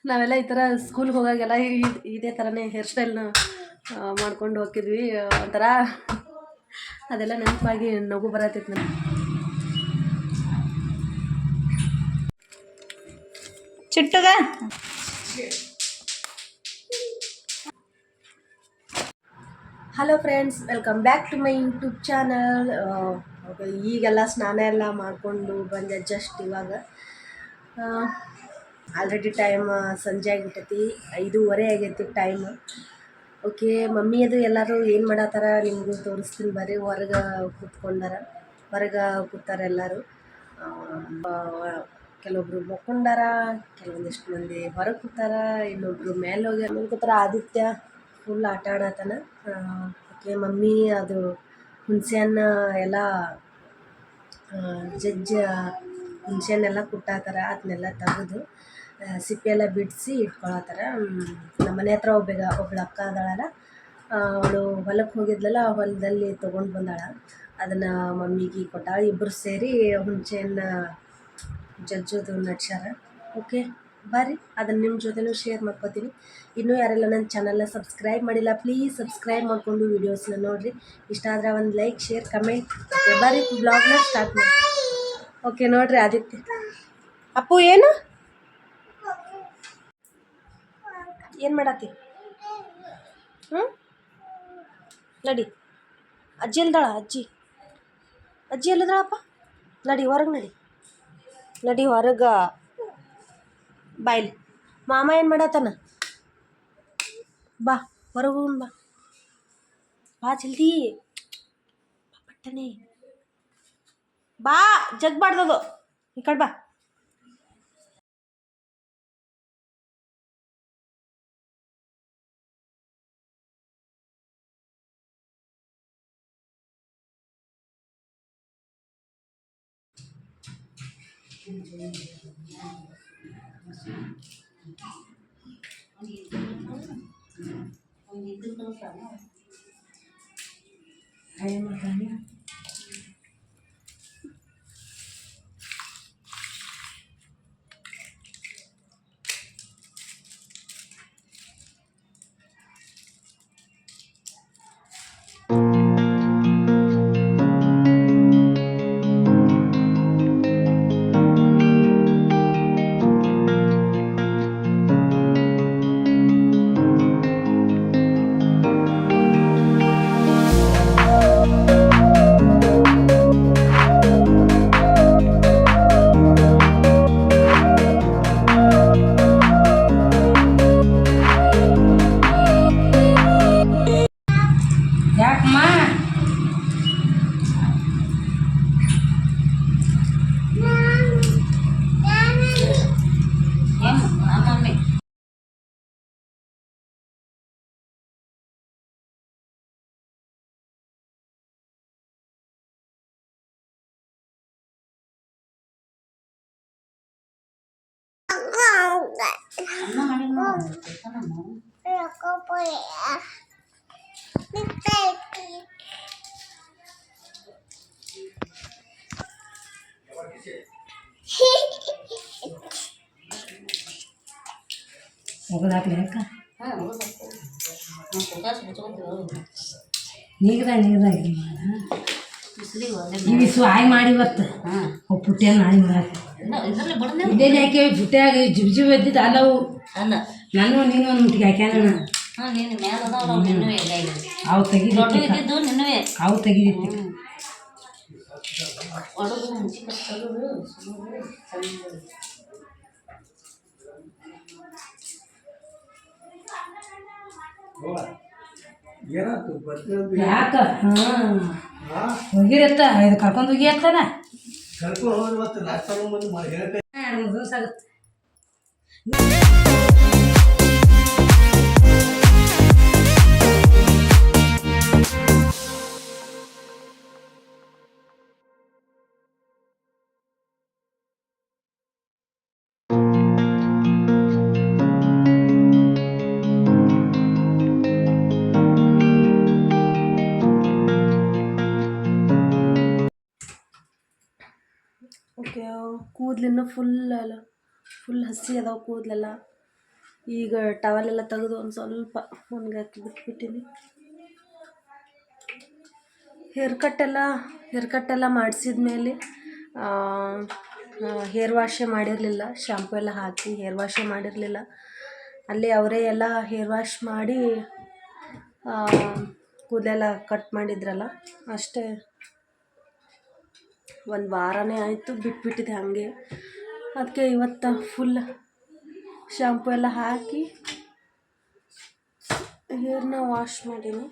ನಾವೆಲ್ಲ ಈ ಥರ ಸ್ಕೂಲ್ಗೆ ಹೋಗಾಗೆಲ್ಲ ಇದೇ ಥರನೇ ಹೇರ್ ಸ್ಟೈಲ್ನ ಮಾಡ್ಕೊಂಡು ಹೋಗಿದ್ವಿ. ಒಂಥರ ಅದೆಲ್ಲ ನೆನಪಾಗಿ ನಗು ಬರತ್ತಿತ್ತು ನನಗೆ. ಚಿಟ್ಟಗ hello friends, welcome back to my YouTube channel. ಈಗೆಲ್ಲ ಸ್ನಾನ ಎಲ್ಲ ಮಾಡಿಕೊಂಡು ಬಂದೆ ಜಸ್ಟ್ ಇವಾಗ. ಆಲ್ರೆಡಿ ಟೈಮ್ ಸಂಜೆ ಆಗಿಬಿಟ್ಟೈತಿ, 5:15 ಆಗೈತಿ ಟೈಮ್. ಓಕೆ, ಮಮ್ಮಿ ಅದು ಎಲ್ಲರೂ ಏನು ಮಾಡತ್ತಾರ ನಿಮಗೂ ತೋರಿಸ್ತೀನಿ ಬರ್ರಿ. ಹೊರಗೆ ಕೂತ್ಕೊಂಡಾರ, ಹೊರಗೆ ಕೂತಾರೆ ಎಲ್ಲರೂ. ಕೆಲವೊಬ್ರು ಮಕ್ಕೊಂಡಾರ, ಕೆಲವೊಂದಿಷ್ಟು ಮಂದಿ ಹೊರಗೆ ಕೂತಾರ, ಇನ್ನೊಬ್ರು ಮೇಲೆ ಹೋಗಿ ಕೂತಾರ. ಆದಿತ್ಯ ಫುಲ್ ಆಟ ಆಡತ್ತಾನ. ಓಕೆ, ಮಮ್ಮಿ ಅದು ಹುಣಸೆಹಣ್ಣು ಎಲ್ಲ ಹುಣಸೆಹಣ್ಣೆಲ್ಲ ಕುಟ್ಟಾತಾರ. ಅದನ್ನೆಲ್ಲ ತೆಗೆದು ಸಿಪ್ಪೆ ಎಲ್ಲ ಬಿಡಿಸಿ ಇಟ್ಕೊಳತ್ತಾರ. ನಮ್ಮ ಮನೆ ಹತ್ರ ಒಬ್ಳು ಅಕ್ಕ ಅದಾಳಲ್ಲ, ಅವಳು ಹೊಲಕ್ಕೆ ಹೋಗಿದ್ಲಲ್ಲ, ಹೊಲದಲ್ಲಿ ತೊಗೊಂಡು ಬಂದಾಳ. ಅದನ್ನು ಮಮ್ಮಿಗೆ ಕೊಟ್ಟಾಳ. ಇಬ್ಬರು ಸೇರಿ ಹುಣಸೆಹಣ್ಣು ಜಜ್ಜೋದು ನಡ್ಸ್ಯಾರ. ಓಕೆ ಬರ್ರಿ, ಅದನ್ನು ನಿಮ್ಮ ಜೊತೆನೂ ಶೇರ್ ಮಾಡ್ಕೊತೀನಿ. ಇನ್ನೂ ಯಾರೆಲ್ಲ ನನ್ನ ಚಾನಲ್ನ ಸಬ್ಸ್ಕ್ರೈಬ್ ಮಾಡಿಲ್ಲ, ಪ್ಲೀಸ್ ಸಬ್ಸ್ಕ್ರೈಬ್ ಮಾಡಿಕೊಂಡು ವೀಡಿಯೋಸ್ನ ನೋಡಿರಿ. ಇಷ್ಟ ಆದರೆ ಒಂದು ಲೈಕ್, ಶೇರ್, ಕಮೆಂಟ್. ಓಕೆ ಬರ್ರಿ, ಬ್ಲಾಗ್ನ ಸ್ಟಾರ್ಟ್ ಮಾಡಿ. ಓಕೆ ನೋಡಿರಿ, ಆದಿತ್ಯ ಅಪ್ಪು ಏನು ಮಾಡತ್ತಿ? ನಡಿ, ಅಜ್ಜಿ ಎಲ್ದಾಳ? ಅಜ್ಜಿ ಎಲ್ಲಿದ್ದಾಳಪ್ಪ? ನಡಿ ಹೊರಗೆ, ನಡಿ ಹೊರಗೆ. ಬಾಯ್ಲಿ ಮಾಮ ಏನು ಮಾಡತ್ತಾನ? ಬಾ ಹೊರಗೆ ಬಾ ಜಲ್ದಿ, ಪಟ್ಟನೆ ಬಾ, ಜಗ್ಬಾರ್ದದು. ಈ ಕಡೆ ಬಾ. ಹೋಗೋದಾಗ್ಲಿ ಅಕ್ಕ, ನೀಗದಾಗ ಇವಿಸು ಆಯ್ ಮಾಡಿ ಇವತ್ತು ಪುಟ್ಟ್ಯಾಗ ಮಾಡಿ ಇದೇನು ಹಾಕಿ ಪುಟ್ಟ್ಯಾಗ ಜಿಬ್ ಎದ್ದಿದ್ದು ಅಲ್ಲವು ಅಲ್ಲ. ನಾನು ನೀನು ಒಂದು ಮುಟ್ಟಿಗೆ ಹಾಕ್ಯಾನ ಅವು ತೆಗಿದಿತ್ತು, ಅವು ತೆಗಿದಿತ್ತು. ಯಾಕ ಹೋಗಿರತ್ತ ಇದು ಕರ್ಕೊಂಡು ಹೋಗಿ ಅತ್ತಾನ 2-3 ದಿವಸ ಆಗುತ್ತೆ. ಓಕೆ, ಕೂದಲಿನ ಫುಲ್ ಹಸಿ ಅದಾವೆ ಕೂದಲೆಲ್ಲ. ಈಗ ಟವಲೆಲ್ಲ ತೆಗೆದು ಒಂದು ಸ್ವಲ್ಪ ಒಣಗಾಕಿ ಬಿಟ್ಬಿಟ್ಟಿನಿ. ಹೇರ್ ಕಟ್ಟೆಲ್ಲ ಮಾಡಿಸಿದ್ಮೇಲೆ ಹೇರ್ ವಾಶೇ ಮಾಡಿರಲಿಲ್ಲ, ಶಾಂಪು ಎಲ್ಲ ಹಾಕಿ ಹೇರ್ ವಾಶೇ ಮಾಡಿರಲಿಲ್ಲ. ಅಲ್ಲಿ ಅವರೇ ಎಲ್ಲ ಹೇರ್ ವಾಶ್ ಮಾಡಿ ಕೂದಲೆಲ್ಲ ಕಟ್ ಮಾಡಿದ್ರಲ್ಲ ಅಷ್ಟೇ. ಒಂದು ವಾರನೇ ಆಯಿತು ಬಿಟ್ಬಿಟ್ಟಿದೆ ಹಾಗೆ. ಅದಕ್ಕೆ ಇವತ್ತು ಫುಲ್ ಶಾಂಪು ಎಲ್ಲ ಹಾಕಿ ಹೇರ್ನ ವಾಶ್ ಮಾಡೀನಿ.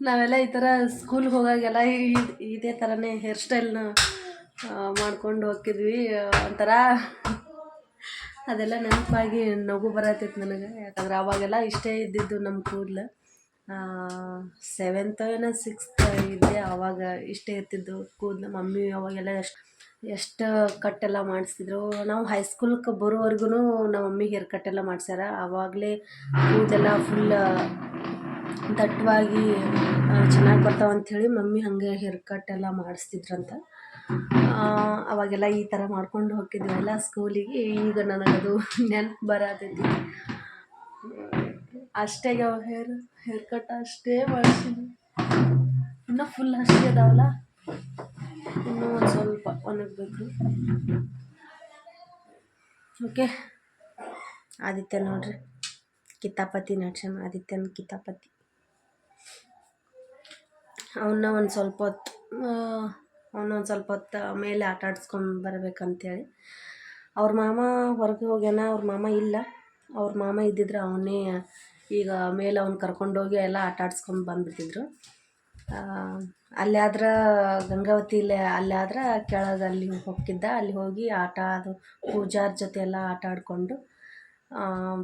ನಾವೆಲ್ಲ ಈ ಥರ ಸ್ಕೂಲ್ಗೆ ಹೋಗಾಗೆಲ್ಲ ಇದೇ ಥರನೇ ಹೇರ್ ಸ್ಟೈಲ್ನ ಮಾಡ್ಕೊಂಡು ಹೋಗ್ತಿದ್ವಿ. ಒಂಥರ ಅದೆಲ್ಲ ನೆನಪಾಗಿ ನಗು ಬರತ್ತೈತೆ ನನಗೆ. ಯಾಕಂದ್ರೆ ಅವಾಗೆಲ್ಲ ಇಷ್ಟೇ ಇದ್ದಿದ್ದು ನಮ್ಮ ಕೂದಲು. 7th ಏನೋ 6th ಇದ್ದೆ ಆವಾಗ ಇಷ್ಟೇ ಇರ್ತಿದ್ದು ಕೂದಲು. ಮಮ್ಮಿ ಅವಾಗೆಲ್ಲ ಎಷ್ಟು ಕಟ್ಟೆಲ್ಲ ಮಾಡಿಸ್ತಿದ್ರು. ನಾವು ಹೈಸ್ಕೂಲ್ಗೆ ಬರೋವರೆಗೂ ನಮ್ಮ ಮಮ್ಮಿ ಹೇರ್ ಕಟ್ಟೆಲ್ಲ ಮಾಡ್ಸ್ಯಾರ. ಆವಾಗಲೇ ಕೂದಲೆಲ್ಲ ಫುಲ್ ದಟ್ಟವಾಗಿ ಚೆನ್ನಾಗಿ ಬರ್ತಾವಂಥೇಳಿ ಮಮ್ಮಿ ಹಾಗೆ ಹೇರ್ ಕಟ್ಟೆಲ್ಲ ಮಾಡಿಸ್ತಿದ್ರಂತ. ಅವಾಗೆಲ್ಲ ಈ ಥರ ಮಾಡ್ಕೊಂಡು ಹೋಗ್ತಿದ್ವಲ್ಲ ಸ್ಕೂಲಿಗೆ. ಈಗ ನನಗದು ನೆನಪು ಬರತೈತಿ. ಅಷ್ಟೇ ಹೇರ್ ಕಟ್ ಅಷ್ಟೇ ಮಾಡಿಸಿದ್ವಿ. ಇನ್ನೂ ಫುಲ್ ಅಷ್ಟೇ ಇದಾವಲ್ಲ, ಇನ್ನೂ ಒಂದು ಸ್ವಲ್ಪ ಒಣಗಬೇಕು. ಓಕೆ, ಆದಿತ್ಯ ನೋಡ್ರಿ ಕಿತಾಪತಿ ನಡ್ಸ್ಯಾನ. ಆದಿತ್ಯನ ಕಿತಾಪತಿ ಅವನ್ನ ಒಂದು ಸ್ವಲ್ಪ ಹೊತ್ತು ಮೇಲೆ ಆಟ ಆಡಿಸ್ಕೊಂಡು ಬರಬೇಕಂತೇಳಿ. ಅವ್ರ ಮಾಮ ಹೊರಗೆ ಹೋಗ್ಯಾನ. ಅವ್ರ ಮಾಮ ಇಲ್ಲ. ಅವ್ರ ಮಾಮ ಇದ್ದಿದ್ರೆ ಅವನ್ನೇ ಈಗ ಮೇಲೆ ಅವ್ನು ಕರ್ಕೊಂಡೋಗಿ ಎಲ್ಲ ಆಟ ಆಡ್ಸ್ಕೊಂಡು ಬಂದುಬಿಟ್ಟಿದ್ರು. ಅಲ್ಲಿ ಆದ್ರೆ ಗಂಗಾವತಿ ಅಲ್ಲಿ ಆದ್ರೆ ಕೆಳಗೆ ಅಲ್ಲಿ ಹೋಗ್ತಿದ್ದ. ಅಲ್ಲಿ ಹೋಗಿ ಅದು ಪೂಜಾರ ಜೊತೆ ಎಲ್ಲ ಆಟ ಆಡಿಕೊಂಡು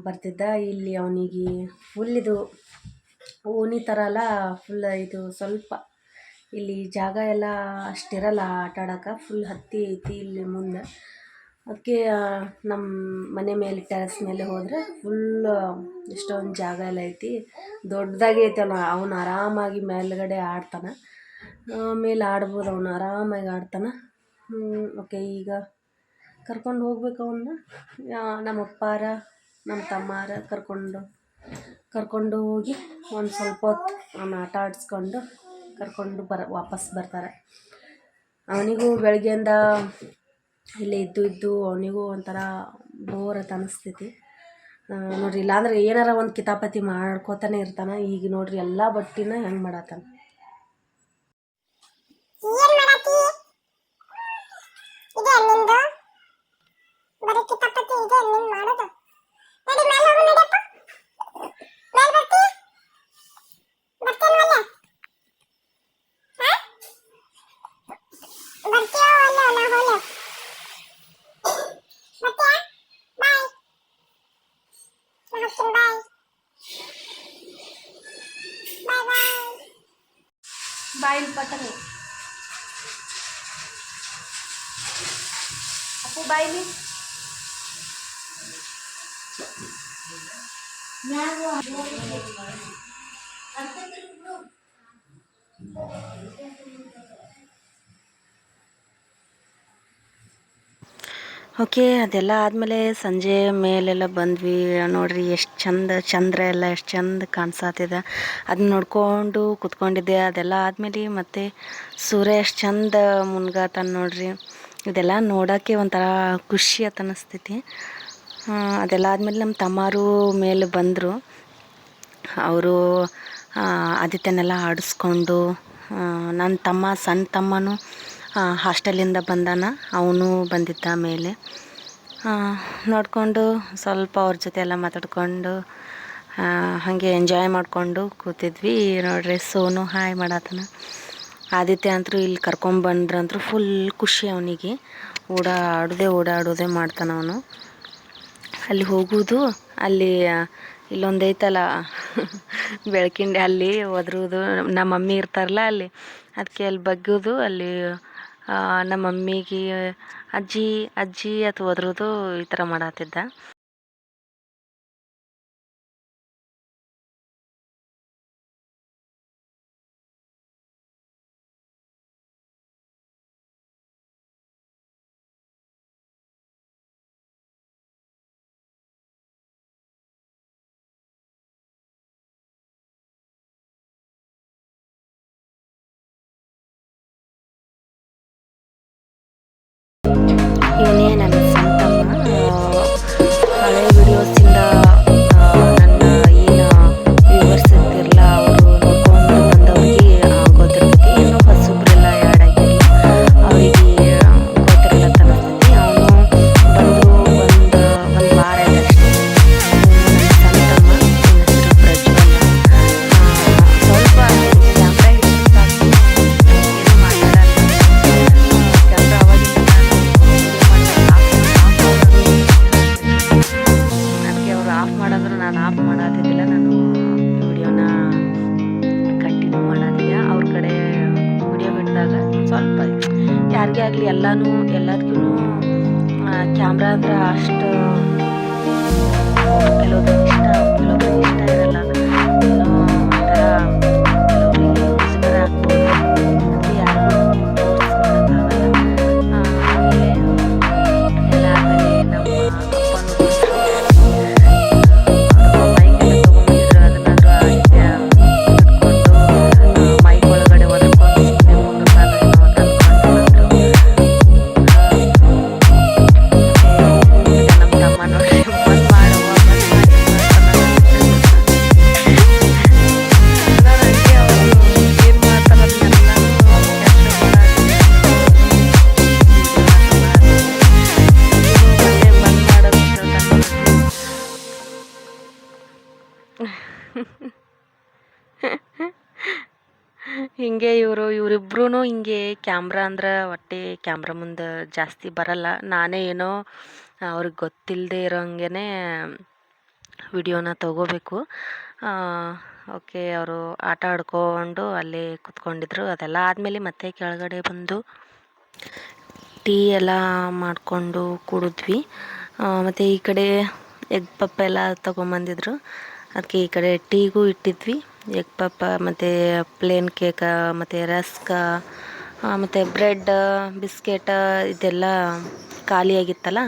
ಬರ್ತಿದ್ದ. ಇಲ್ಲಿ ಅವನಿಗೆ ಫುಲ್ ಇದು ಓಣಿ ಥರ ಎಲ್ಲ ಫುಲ್ ಇದು ಸ್ವಲ್ಪ ಇಲ್ಲಿ ಜಾಗ ಎಲ್ಲ ಅಷ್ಟಿರಲ್ಲ ಆಟ ಆಡೋಕೆ. ಫುಲ್ ಹತ್ತಿ ಐತಿ ಇಲ್ಲಿ ಮುಂದೆ. ಅದಕ್ಕೆ ನಮ್ಮ ಮನೆ ಮೇಲೆ ಟೆರೆಸ್ ಮೇಲೆ ಹೋದರೆ ಫುಲ್ ಎಷ್ಟೊಂದು ಜಾಗ ಎಲ್ಲ ಐತಿ. ದೊಡ್ಡದಾಗಿ ಐತಿ. ಅವನು ಆರಾಮಾಗಿ ಮೇಲ್ಗಡೆ ಆಡ್ತಾನೆ. ಮೇಲೆ ಆಡ್ಬೋದು, ಅವನು ಆರಾಮಾಗಿ ಆಡ್ತಾನೆ. ಓಕೆ, ಈಗ ಕರ್ಕೊಂಡು ಹೋಗ್ಬೇಕು ಅವನ್ನ. ನಮ್ಮ ಅಪ್ಪಾರ ನಮ್ಮ ತಮ್ಮಾರ ಕರ್ಕೊಂಡು ಹೋಗಿ ಒಂದು ಸ್ವಲ್ಪ ಹೊತ್ತು ಅವನ್ನ ಆಟ ಆಡಿಸ್ಕೊಂಡು ಕರ್ಕೊಂಡು ವಾಪಸ್ ಬರ್ತಾರೆ. ಅವನಿಗೂ ಬೆಳಗ್ಗೆಯಿಂದ ಇಲ್ಲೇ ಇದ್ದು ಅವನಿಗೂ ಒಂಥರ ಬೋರ್ ಅಂತ ಅನಿಸ್ತೈತಿ ನೋಡ್ರಿ. ಇಲ್ಲಾಂದ್ರೆ ಏನಾರ ಒಂದು ಕಿತಾಪತಿ ಮಾಡ್ಕೋತಾನೆ ಇರ್ತಾನೆ. ಈಗ ನೋಡ್ರಿ ಎಲ್ಲ ಬಟ್ಟಿನ ಹೆಂಗೆ ಮಾಡತ್ತಾನ. ಬಾಯಿಲ್ ಪಟ್ಟನೆ ಅಪ್ಪು ಬಾಯಿಲಿ ಓಕೆ. ಅದೆಲ್ಲ ಆದಮೇಲೆ ಸಂಜೆ ಮೇಲೆಲ್ಲ ಬಂದ್ವಿ. ನೋಡ್ರಿ ಎಷ್ಟು ಚಂದ್ರ ಎಲ್ಲ ಎಷ್ಟು ಚಂದ ಕಾಣಿಸತ್ತಿದೆ. ಅದನ್ನ ನೋಡ್ಕೊಂಡು ಕೂತ್ಕೊಂಡಿದ್ದೆ. ಅದೆಲ್ಲ ಆದಮೇಲೆ ಮತ್ತೆ ಸೂರ್ಯ ಎಷ್ಟು ಚಂದ ಮುನ್ಗಾತಾನ ನೋಡ್ರಿ. ಇದೆಲ್ಲ ನೋಡೋಕ್ಕೆ ಒಂಥರ ಖುಷಿ ಅಂತ ಅನ್ನಿಸ್ತೈತಿ. ಅದೆಲ್ಲ ಆದಮೇಲೆ ನಮ್ಮ ತಮ್ಮಾರು ಮೇಲೆ ಬಂದರು. ಅವರು ಆದಿತ್ಯನೆಲ್ಲ ಆಡಿಸ್ಕೊಂಡು, ನನ್ನ ಸಣ್ಣ ತಮ್ಮನೂ ಹಾಸ್ಟೆಲಿಂದ ಬಂದಾನ. ಅವನು ಬಂದಿದ್ದ ಮೇಲೆ. ನೋಡಿಕೊಂಡು ಸ್ವಲ್ಪ ಅವ್ರ ಜೊತೆ ಎಲ್ಲ ಮಾತಾಡ್ಕೊಂಡು ಹಾಗೆ ಎಂಜಾಯ್ ಮಾಡಿಕೊಂಡು ಕೂತಿದ್ವಿ. ನೋಡ್ರಿ ಸೋನು ಹಾಯ್ ಮಾಡತ್ತಾನ. ಆದಿತ್ಯ ಅಂತೂ ಇಲ್ಲಿ ಕರ್ಕೊಂಬಂದ್ರಂತೂ ಫುಲ್ ಖುಷಿ ಅವನಿಗೆ. ಓಡಾಡೋದೇ ಮಾಡ್ತಾನೆ ಅವನು. ಅಲ್ಲಿ ಹೋಗೋದು, ಅಲ್ಲಿ ಇಲ್ಲೊಂದು ಐತಲ್ಲ ಬೆಳಕಿಂಡಿ, ಅಲ್ಲಿ ಒದ್ರೋದು. ನಮ್ಮ ಮಮ್ಮಿ ಇರ್ತಾರಲ್ಲ ಅಲ್ಲಿ, ಅದಕ್ಕೆ ಅಲ್ಲಿ ಬಗ್ಗೋದು. ಅಲ್ಲಿ ನಮ್ಮ ಮಮ್ಮಿಗೆ ಅಜ್ಜಿ ಅಥವಾ ಒದ್ರೋದು ಈ ಥರ ಮಾಡತ್ತಿದ್ದ. ಎಲ್ಲದಕ್ಕೂ ಕ್ಯಾಮ್ರಾ ಅಂದ್ರೆ ಅಷ್ಟು ಕೆಲವೊಬ್ರಿಗೆ ಇಷ್ಟ ಇರಲ್ಲ. ಏನೋ ಒಂಥರ ಕೆಲವೊಬ್ರಿಗೆ ಮುಜುಗರ ಆಗ್ಬೋದು, ಅದಕ್ಕೆ ಯಾರಿಗೂ ತೋರಿಸ್ಕೊಳಕ್ಕಾಗಲ್ಲ. ಆಮೇಲೆ ಎಲ್ಲ ಆದಮೇಲೆ ನಮ್ಮ ಅಪ್ಪನೂ ಬಂದರು. ಮೈಕೆಲ್ಲ ತೊಗೊಂಬಂದಿದ್ರು, ಅದನ್ನಾದ್ರೂ ಆದಿತ್ಯ ಹಿಡ್ಕೊಂಡು ಮೈಕ್ ಒಳಗಡೆ ಒದ್ಕೊಂಡು ಸುಮ್ಮನೆ ಮುಂದೆ ಸಾಗೋ ತಂದ್ಕೊಂಡು ಬಂದರು. ಈಗ ನಮ್ಮ ತಮ್ಮ ನೋಡಿ ಬಂದ್ ಮಾಡುವ ಹಂಗೆ ಅವರು ಏನು ಮಾಡ್ತಾರೆ ಅದನ್ನೆಲ್ಲನೂ ಬಂದ್ ಮಾಡೋದು ಹಿಂಗೆ ಇವರಿಬ್ರು ಹಿಂಗೆ ಕ್ಯಾಮ್ರಾ ಅಂದ್ರೆ ಒಟ್ಟೆ ಕ್ಯಾಮ್ರಾ ಮುಂದೆ ಜಾಸ್ತಿ ಬರಲ್ಲ. ನಾನೇ ಏನೋ ಅವ್ರಿಗೆ ಗೊತ್ತಿಲ್ಲದೆ ಇರೋಂಗೆ ವಿಡಿಯೋನ ತಗೋಬೇಕು. ಓಕೆ, ಅವರು ಆಟ ಆಡ್ಕೊಂಡು ಅಲ್ಲೇ ಕೂತ್ಕೊಂಡಿದ್ರು. ಅದೆಲ್ಲ ಆದಮೇಲೆ ಮತ್ತೆ ಕೆಳಗಡೆ ಬಂದು ಟೀ ಎಲ್ಲ ಮಾಡಿಕೊಂಡು ಕುಡಿದ್ವಿ. ಮತ್ತು ಈ ಕಡೆ ಎಗ್ ಪಪ್ ಎಲ್ಲ ತೊಗೊಂಬಂದಿದ್ರು, ಅದಕ್ಕೆ ಈ ಕಡೆ ಟೀಗೂ ಇಟ್ಟಿದ್ವಿ. ಎಗ್ ಪಪ್ಪ ಮತ್ತು ಪ್ಲೇನ್ ಕೇಕ ಮತ್ತು ರಸ್ಕ ಮತ್ತು ಬ್ರೆಡ್ ಬಿಸ್ಕೆಟ್ ಇದೆಲ್ಲ ಖಾಲಿಯಾಗಿತ್ತಲ್ಲ,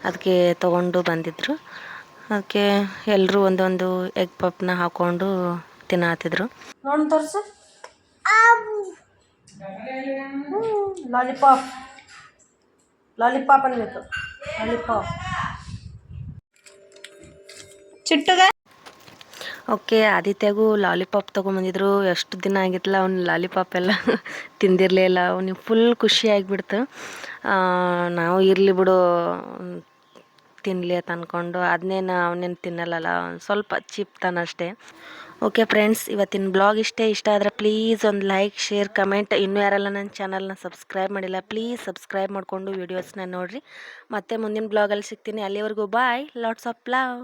ಅದಕ್ಕೆ ತೊಗೊಂಡು ಬಂದಿದ್ದರು. ಅದಕ್ಕೆ ಎಲ್ಲರೂ ಒಂದೊಂದು ಎಗ್ ಪಪ್ನ ಹಾಕ್ಕೊಂಡು ತಿನ್ನತ್ತಿದ್ರು. ನೋಡಿ ತೋರಿಸು, ಲಾಲಿಪಾಪ್ ಅನ್ಬೇಕು, ಲಾಲಿಪಾಪ್ ಚಿಟ್ಟಗ. ಓಕೆ, ಆದಿತ್ಯಗೂ ಲಾಲಿಪಾಪ್ ತೊಗೊಂಬಂದಿದ್ರು. ಎಷ್ಟು ದಿನ ಆಗಿತ್ತಲ್ಲ ಅವ್ನು ಲಾಲಿಪಾಪ್ ಎಲ್ಲ ತಿಂದಿರಲೇ ಇಲ್ಲ. ಅವ್ನಿಗೆ ಫುಲ್ ಖುಷಿ ಆಗಿಬಿಡ್ತು. ನಾವು ಇರಲಿ ಬಿಡು ತಿನ್ನಲಿ ಅಂತ ಅಂದ್ಕೊಂಡು, ಅದನ್ನೇನು ಅವನೇನು ತಿನ್ನಲ್ಲಲ್ಲ, ಸ್ವಲ್ಪ ಚಿಪ್ತಾನ ಅಷ್ಟೇ. ಓಕೆ ಫ್ರೆಂಡ್ಸ್, ಇವತ್ತಿನ ಬ್ಲಾಗ್ ಇಷ್ಟ ಆದರೆ ಪ್ಲೀಸ್ ಒಂದು ಲೈಕ್, ಶೇರ್, ಕಮೆಂಟ್. ಇನ್ನೂ ಯಾರೆಲ್ಲ ನನ್ನ ಚಾನಲ್ನ ಸಬ್ಸ್ಕ್ರೈಬ್ ಮಾಡಿಲ್ಲ ಪ್ಲೀಸ್ ಸಬ್ಸ್ಕ್ರೈಬ್ ಮಾಡಿಕೊಂಡು ವೀಡಿಯೋಸ್ನ ನೋಡಿರಿ. ಮತ್ತೆ ಮುಂದಿನ ಬ್ಲಾಗಲ್ಲಿ ಸಿಗ್ತೀನಿ. ಅಲ್ಲಿವರೆಗೂ ಬಾಯ್, ಲಾಟ್ಸ್ ಆಫ್ ಲವ್.